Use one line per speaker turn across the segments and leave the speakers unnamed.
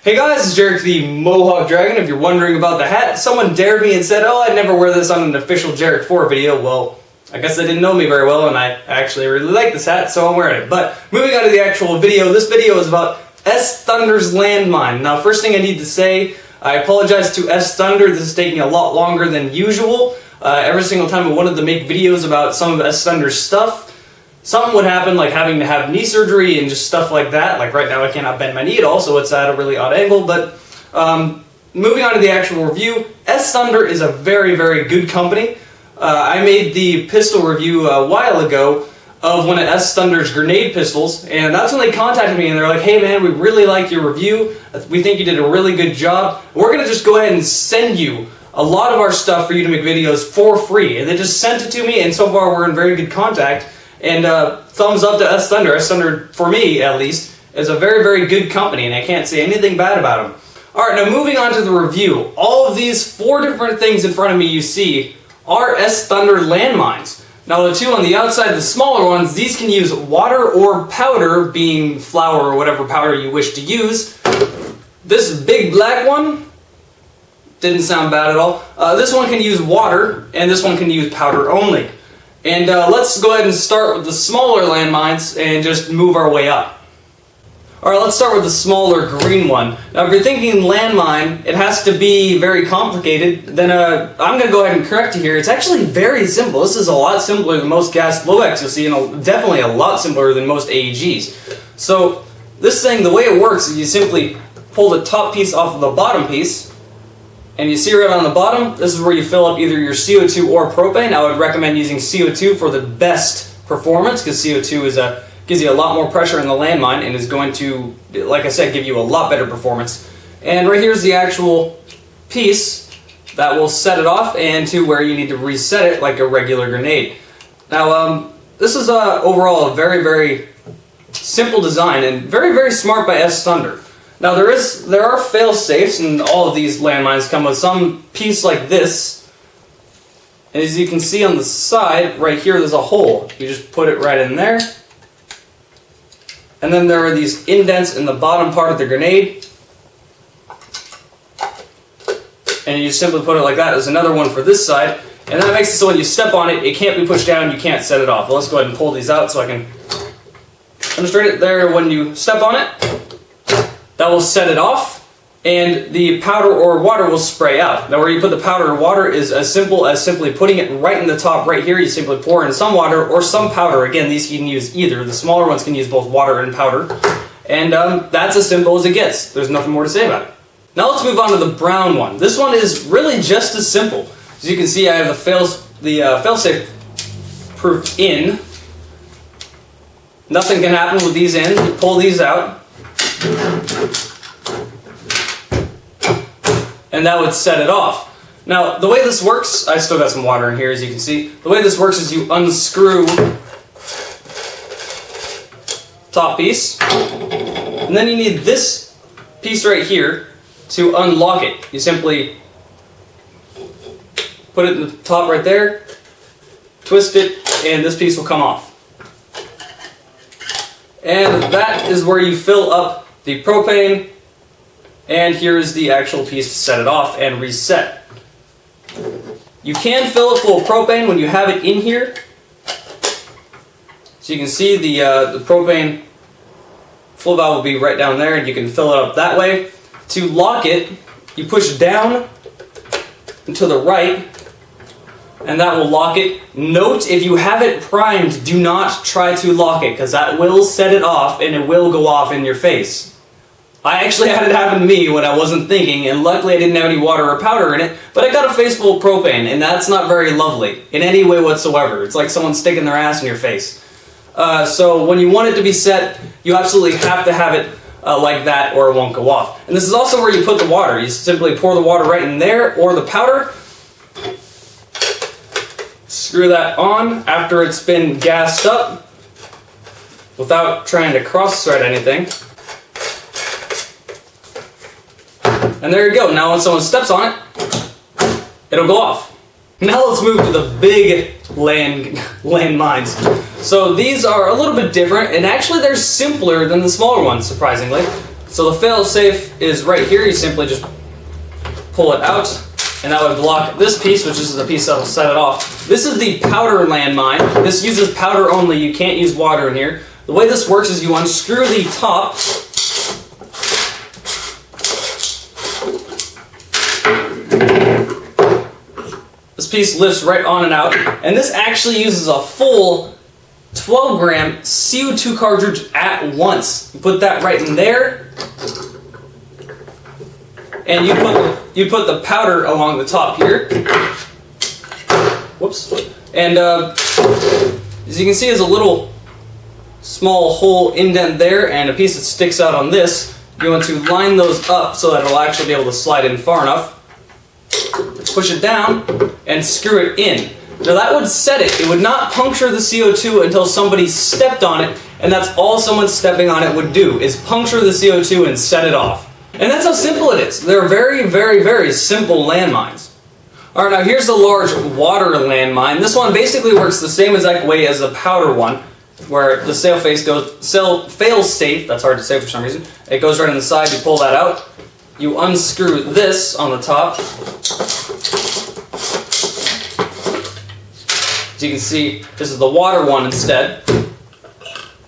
Hey guys, it's Jarek the Mohawk Dragon. If you're wondering about the hat, someone dared me and said, oh, I'd never wear this on an official Jarek 4 video. Well, I guess they didn't know me very well, and I actually really like this hat, so I'm wearing it. But moving on to the actual video, this video is about S Thunder's Landmine. Now, first thing I need to say, I apologize to S Thunder. This is taking a lot longer than usual. Every single time I wanted to make videos about some of S Thunder's stuff, something would happen, like having to have knee surgery and just stuff like that. Like right now I cannot bend my knee at all, so it's at a really odd angle. But moving on to the actual review, S Thunder is a very, very good company. I made the pistol review a while ago of one of S Thunder's grenade pistols, and that's when they contacted me and they're like, hey man, we really like your review. We think you did a really good job. We're going to just go ahead and send you a lot of our stuff for you to make videos for free. And they just sent it to me, and so far we're in very good contact. And thumbs up to S Thunder. S Thunder, for me at least, is a very, very good company, and I can't say anything bad about them. Alright, now moving on to the review. All of these 4 different things in front of me you see are S Thunder landmines. Now the 2 on the outside, the smaller ones, these can use water or powder, being flour or whatever powder you wish to use. This big black one didn't sound bad at all. This one can use water, and this one can use powder only. And let's go ahead and start with the smaller landmines and just move our way up. Alright, let's start with the smaller green one. Now if you're thinking landmine, it has to be very complicated, then I'm going to go ahead and correct you here. It's actually very simple. This is a lot simpler than most gas blowbacks you'll see, and definitely a lot simpler than most AEGs. So this thing, the way it works is you simply pull the top piece off of the bottom piece, and you see right on the bottom, this is where you fill up either your CO2 or propane. I would recommend using CO2 for the best performance, because CO2 gives you a lot more pressure in the landmine and is going to, like I said, give you a lot better performance. And right here's the actual piece that will set it off and to where you need to reset it like a regular grenade. Now, this is overall a very, very simple design and very, very smart by S Thunder. Now there are failsafes, and all of these landmines come with some piece like this. And as you can see on the side, right here, there's a hole. You just put it right in there. And then there are these indents in the bottom part of the grenade. And you simply put it like that. There's another one for this side. And that makes it so when you step on it, it can't be pushed down, you can't set it off. Well, let's go ahead and pull these out so I can demonstrate it there. When you step on it, that will set it off, and the powder or water will spray out. Now where you put the powder or water is as simple as simply putting it right in the top right here. You simply pour in some water or some powder. Again, these you can use either. The smaller ones can use both water and powder. And that's as simple as it gets. There's nothing more to say about it. Now let's move on to the brown one. This one is really just as simple. As you can see, I have the failsafe proof in. Nothing can happen with these in. You pull these out, and that would set it off. Now, the way this works, I still got some water in here, as you can see. The way this works is you unscrew top piece, and then you need this piece right here to unlock it. You simply put it in the top right there, twist it, and this piece will come off. And that is where you fill up the propane, and here's the actual piece to set it off and reset. You can fill it full of propane when you have it in here. So you can see the propane flow valve will be right down there, and you can fill it up that way. To lock it, you push down and to the right, and that will lock it. Note, if you have it primed, do not try to lock it, because that will set it off and it will go off in your face. I actually had it happen to me when I wasn't thinking, and luckily I didn't have any water or powder in it, but I got a face full of propane, and that's not very lovely in any way whatsoever. It's like someone sticking their ass in your face. So when you want it to be set, you absolutely have to have it like that or it won't go off. And this is also where you put the water. You simply pour the water right in there, or the powder. Screw that on after it's been gassed up without trying to cross-thread anything. And there you go. Now when someone steps on it, it'll go off. Now let's move to the big landmines. So these are a little bit different, and actually they're simpler than the smaller ones, surprisingly. So the fail-safe is right here. You simply just pull it out, and that would block this piece, which is the piece that will set it off. This is the powder landmine. This uses powder only. You can't use water in here. The way this works is you unscrew the top. This piece lifts right on and out, and this actually uses a full 12-gram CO2 cartridge at once. You put that right in there, and you put the powder along the top here. Whoops. And as you can see, there's a little small hole indent there, and a piece that sticks out on this. You want to line those up so that it'll actually be able to slide in far enough. Push it down and screw it in. Now that would set it. It would not puncture the CO2 until somebody stepped on it, and that's all someone stepping on it would do, is puncture the CO2 and set it off. And that's how simple it is. They're very, very, very simple landmines. Alright, now here's the large water landmine. This one basically works the same exact way as the powder one, where the fail-safe, that's hard to say for some reason, it goes right on the side, you pull that out, you unscrew this on the top. As you can see, this is the water one instead.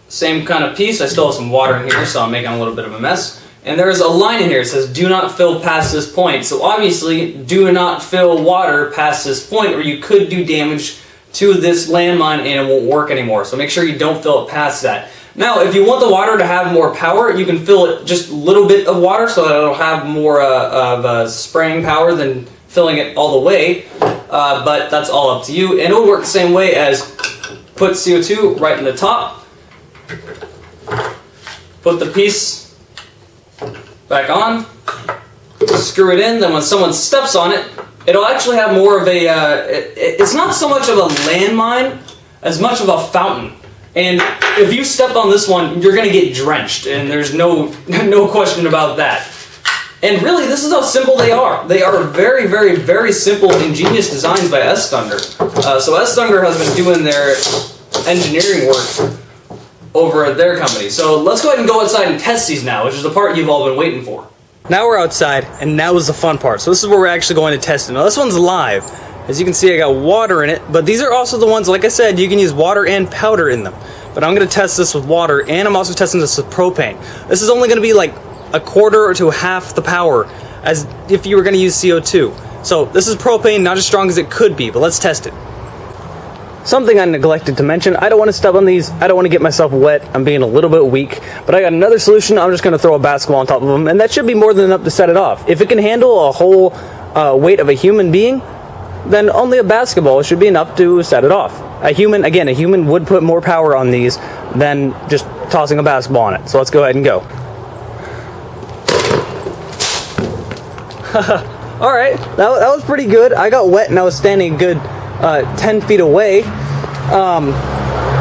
Same kind of piece. I still have some water in here, so I'm making a little bit of a mess. And there's a line in here that says, do not fill past this point. So obviously, do not fill water past this point, or you could do damage to this landmine and it won't work anymore. So make sure you don't fill it past that. Now, if you want the water to have more power, you can fill it just a little bit of water so that it'll have more of spraying power than filling it all the way. But that's all up to you. And it will work the same way as put CO2 right in the top. Put the piece back on. Screw it in. Then when someone steps on it, it'll actually have more of a... it's not so much of a landmine as much of a fountain. And if you step on this one, you're going to get drenched, and there's no question about that. And really, this is how simple they are. They are very, very, very simple, ingenious designs by S-Thunder. So S-Thunder has been doing their engineering work over at their company. So let's go ahead and go outside and test these now, which is the part you've all been waiting for. Now we're outside, and now is the fun part. So this is where we're actually going to test it. Now this one's live. As you can see, I got water in it, but these are also the ones, like I said, you can use water and powder in them. But I'm going to test this with water, and I'm also testing this with propane. This is only going to be like a quarter to half the power as if you were going to use CO2. So this is propane, not as strong as it could be, but let's test it. Something I neglected to mention, I don't want to step on these, I don't want to get myself wet, I'm being a little bit weak, but I got another solution. I'm just going to throw a basketball on top of them, and that should be more than enough to set it off. If it can handle a whole weight of a human being, then only a basketball should be enough to set it off. A human would put more power on these than just tossing a basketball on it. So let's go ahead and go. Alright, that was pretty good. I got wet and I was standing a good 10 feet away.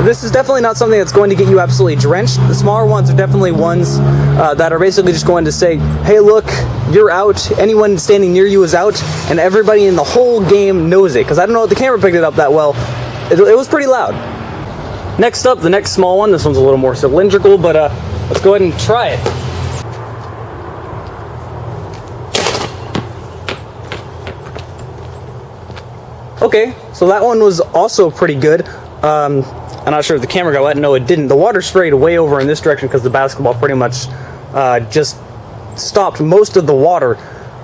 This is definitely not something that's going to get you absolutely drenched. The smaller ones are definitely ones that are basically just going to say, hey look, you're out, anyone standing near you is out, and everybody in the whole game knows it. Because I don't know if the camera picked it up that well. It was pretty loud. Next up, the next small one. This one's a little more cylindrical, but let's go ahead and try it. Okay, so that one was also pretty good. I'm not sure if the camera got wet. No, it didn't. The water sprayed way over in this direction because the basketball pretty much just stopped most of the water.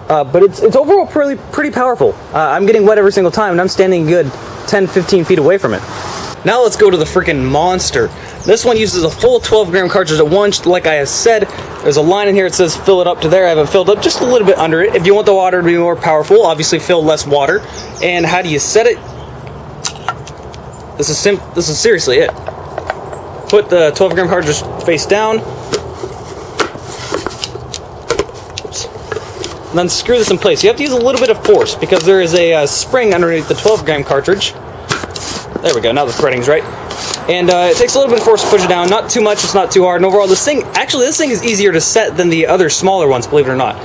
But it's overall pretty powerful. I'm getting wet every single time, and I'm standing a good 10-15 feet away from it. Now let's go to the freaking monster. This one uses a full 12-gram cartridge at once. Like I have said, there's a line in here that says fill it up to there. I have it filled up just a little bit under it. If you want the water to be more powerful, obviously fill less water. And how do you set it? This is seriously it. Put the 12-gram cartridge face down. Oops. And then screw this in place. You have to use a little bit of force because there is a spring underneath the 12-gram cartridge. There we go, now the threading's right. And it takes a little bit of force to push it down. Not too much, it's not too hard. And overall, this thing is easier to set than the other smaller ones, believe it or not.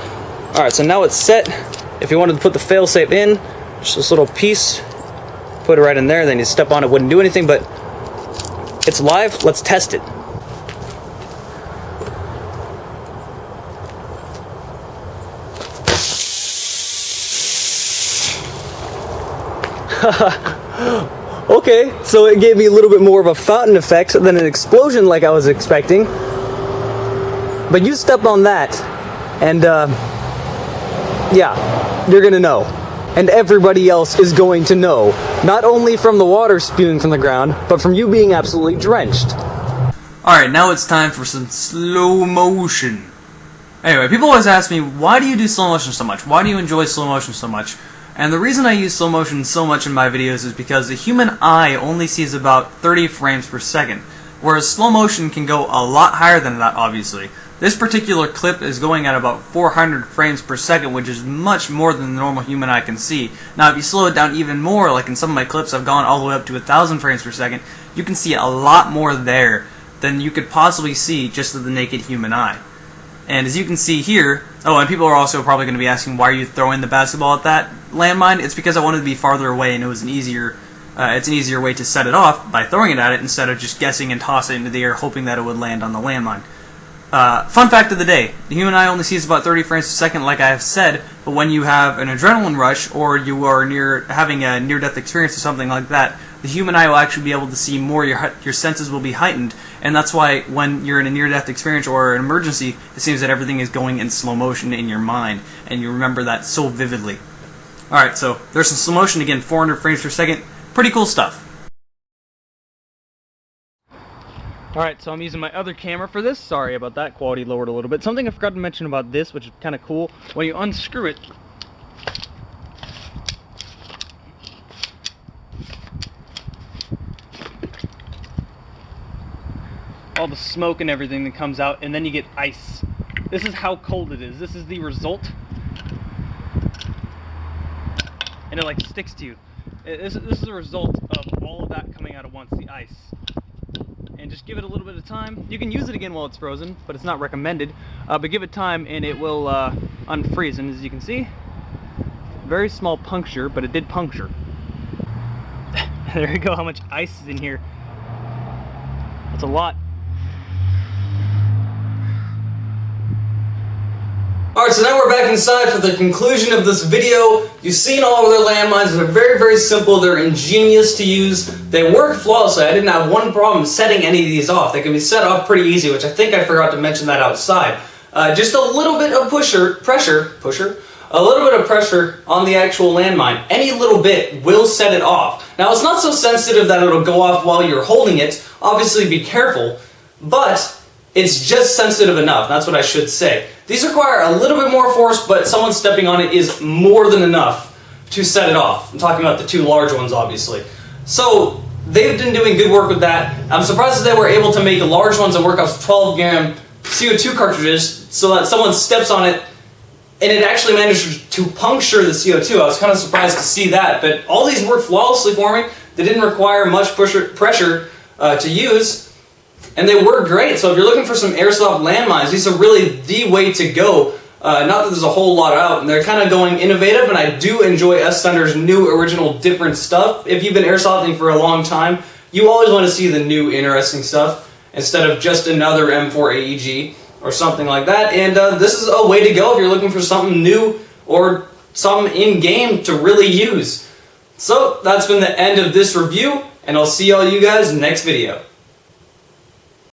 Alright, so now it's set. If you wanted to put the failsafe in, just this little piece, put it right in there, then you step on it, wouldn't do anything, but it's live. Let's test it. Okay, so it gave me a little bit more of a fountain effect than an explosion like I was expecting. But you stepped on that, and yeah, you're gonna know. And everybody else is going to know. Not only from the water spewing from the ground, but from you being absolutely drenched. Alright, now it's time for some slow motion. Anyway, people always ask me, why do you do slow motion so much? Why do you enjoy slow motion so much? And the reason I use slow motion so much in my videos is because the human eye only sees about 30 frames per second, whereas slow motion can go a lot higher than that, obviously. This particular clip is going at about 400 frames per second, which is much more than the normal human eye can see. Now, if you slow it down even more, like in some of my clips I've gone all the way up to 1,000 frames per second, you can see a lot more there than you could possibly see just with the naked human eye. And as you can see here, oh, and people are also probably going to be asking, why are you throwing the basketball at that landmine? It's because I wanted to be farther away, and it was an easier, it's an easier way to set it off by throwing it at it instead of just guessing and tossing it into the air, hoping that it would land on the landmine. Fun fact of the day, the human eye only sees about 30 frames per second, like I have said, but when you have an adrenaline rush, or you are having a near-death experience or something like that, the human eye will actually be able to see more, your senses will be heightened, and that's why when you're in a near-death experience or an emergency, it seems that everything is going in slow motion in your mind, and you remember that so vividly. Alright, so there's some slow motion, again, 400 frames per second, pretty cool stuff. Alright, so I'm using my other camera for this. Sorry about that, quality lowered a little bit. Something I forgot to mention about this, which is kind of cool, when you unscrew it, all the smoke and everything that comes out, and then you get ice. This is how cold it is. This is the result. And it like sticks to you. This is the result of all of that coming out at once, the ice. And just give it a little bit of time. You can use it again while it's frozen, but it's not recommended. But give it time and it will unfreeze. And as you can see, very small puncture, but it did puncture. There you go, how much ice is in here. That's a lot. Alright, so now we're back inside for the conclusion of this video. You've seen all of their landmines. They're very, very simple. They're ingenious to use. They work flawlessly. I didn't have one problem setting any of these off. They can be set off pretty easy, which I think I forgot to mention that outside. Just a little bit of a little bit of pressure on the actual landmine. Any little bit will set it off. Now, it's not so sensitive that it'll go off while you're holding it. Obviously, be careful, but it's just sensitive enough. That's what I should say. These require a little bit more force, but someone stepping on it is more than enough to set it off. I'm talking about the two large ones, obviously. So they've been doing good work with that. I'm surprised that they were able to make large ones that work off 12 gram CO2 cartridges so that someone steps on it and it actually managed to puncture the CO2. I was kind of surprised to see that, but all these worked flawlessly for me. They didn't require much pressure to use. And they work great, so if you're looking for some airsoft landmines, these are really the way to go. Not that there's a whole lot out, and they're kind of going innovative, and I do enjoy S-Thunder's new, original, different stuff. If you've been airsofting for a long time, you always want to see the new, interesting stuff, instead of just another M4 AEG, or something like that. And this is a way to go if you're looking for something new, or something in-game to really use. So, that's been the end of this review, and I'll see all you guys next video.